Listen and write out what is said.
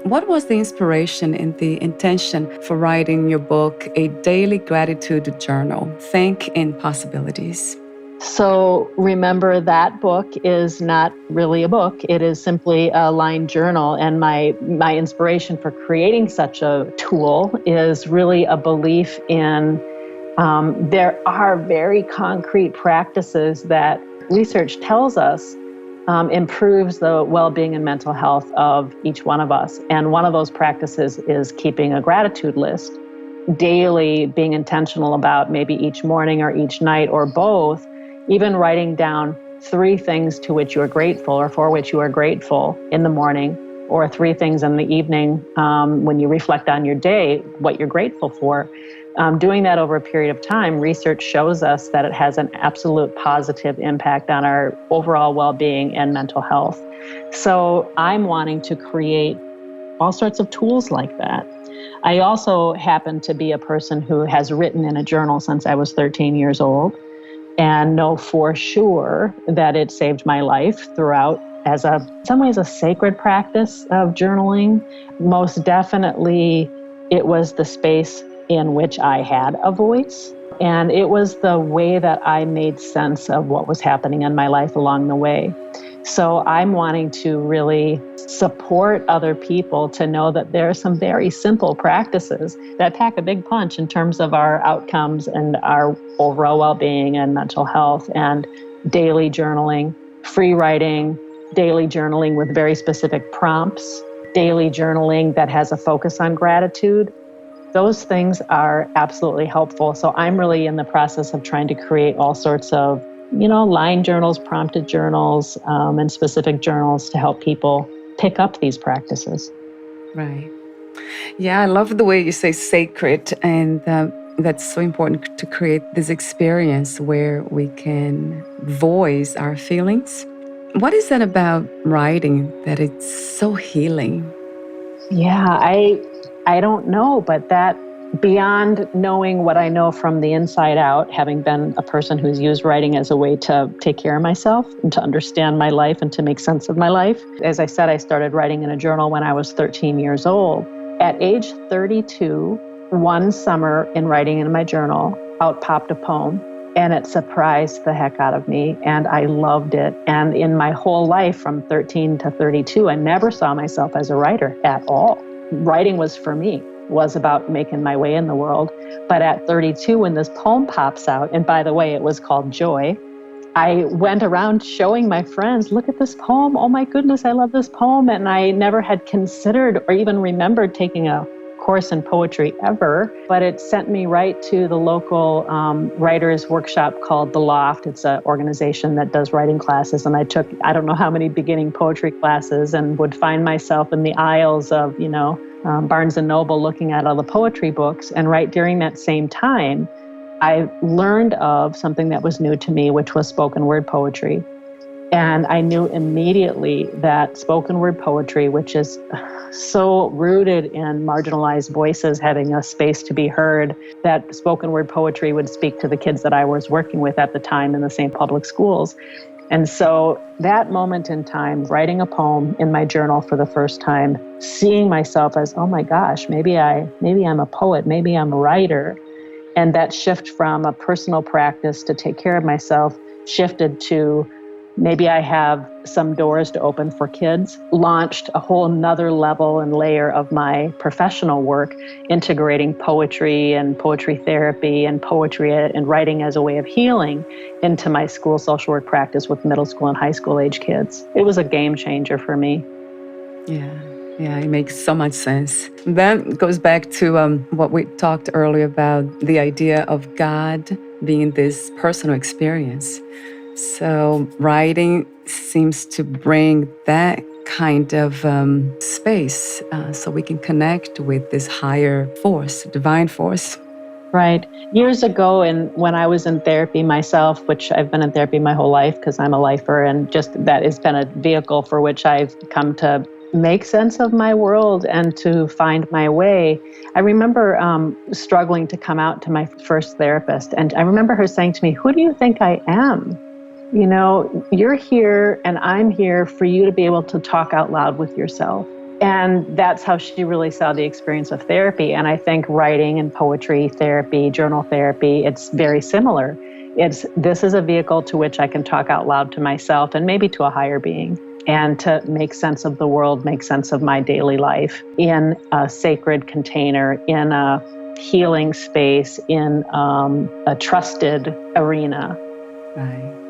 What was the inspiration and the intention for writing your book, A Daily Gratitude Journal, Think in Possibilities? So remember, that book is not really a book. It is simply a lined journal. And my inspiration for creating such a tool is really a belief in there are very concrete practices that research tells us improves the well-being and mental health of each one of us. And one of those practices is keeping a gratitude list daily, being intentional about maybe each morning or each night or both, even writing down 3 things to which you are grateful or for which you are grateful in the morning, or 3 things in the evening when you reflect on your day, what you're grateful for. Doing that over a period of time, research shows us that it has an absolute positive impact on our overall well-being and mental health. So I'm wanting to create all sorts of tools like that. I also happen to be a person who has written in a journal since I was 13 years old, and know for sure that it saved my life throughout as in some ways a sacred practice of journaling. Most definitely, it was the space in which I had a voice, and it was the way that I made sense of what was happening in my life along the way. So I'm wanting to really support other people to know that there are some very simple practices that pack a big punch in terms of our outcomes and our overall well-being and mental health. And daily journaling, free writing, daily journaling with very specific prompts, daily journaling that has a focus on gratitude. Those things are absolutely helpful. So I'm really in the process of trying to create all sorts of line journals, prompted journals, and specific journals to help people pick up these practices. Right. Yeah, I love the way you say sacred, and that's so important to create this experience where we can voice our feelings. What is that about writing that it's so healing? Yeah, I don't know, but that beyond knowing what I know from the inside out, having been a person who's used writing as a way to take care of myself and to understand my life and to make sense of my life. As I said, I started writing in a journal when I was 13 years old. At age 32, one summer in writing in my journal, out popped a poem, and it surprised the heck out of me, and I loved it. And in my whole life from 13 to 32, I never saw myself as a writer at all. Writing was for me, was about making my way in the world. But at 32, when this poem pops out, and by the way, it was called Joy, I went around showing my friends, look at this poem. Oh my goodness, I love this poem. And I never had considered or even remembered taking a course in poetry ever, but it sent me right to the local writers workshop called The Loft. It's an organization that does writing classes, and I took I don't know how many beginning poetry classes, and would find myself in the aisles of Barnes and Noble looking at all the poetry books. And right during that same time, I learned of something that was new to me, which was spoken word poetry. And I knew immediately that spoken word poetry, which is so rooted in marginalized voices having a space to be heard, that spoken word poetry would speak to the kids that I was working with at the time in the same public schools. And so that moment in time, writing a poem in my journal for the first time, seeing myself as, oh my gosh, maybe I'm a poet, maybe I'm a writer. And that shift from a personal practice to take care of myself shifted to maybe I have some doors to open for kids, launched a whole nother level and layer of my professional work, integrating poetry and poetry therapy and poetry and writing as a way of healing into my school social work practice with middle school and high school age kids. It was a game changer for me. Yeah, it makes so much sense. That goes back to what we talked earlier about the idea of God being this personal experience. So writing seems to bring that kind of space so we can connect with this higher force, divine force. Right. Years ago, and when I was in therapy myself, which I've been in therapy my whole life because I'm a lifer, and just that has been a vehicle for which I've come to make sense of my world and to find my way. I remember struggling to come out to my first therapist, and I remember her saying to me, "Who do you think I am? You're here and I'm here for you to be able to talk out loud with yourself." And that's how she really saw the experience of therapy. And I think writing and poetry therapy, journal therapy, it's very similar. This is a vehicle to which I can talk out loud to myself and maybe to a higher being, and to make sense of the world, make sense of my daily life in a sacred container, in a healing space, in a trusted arena. Right.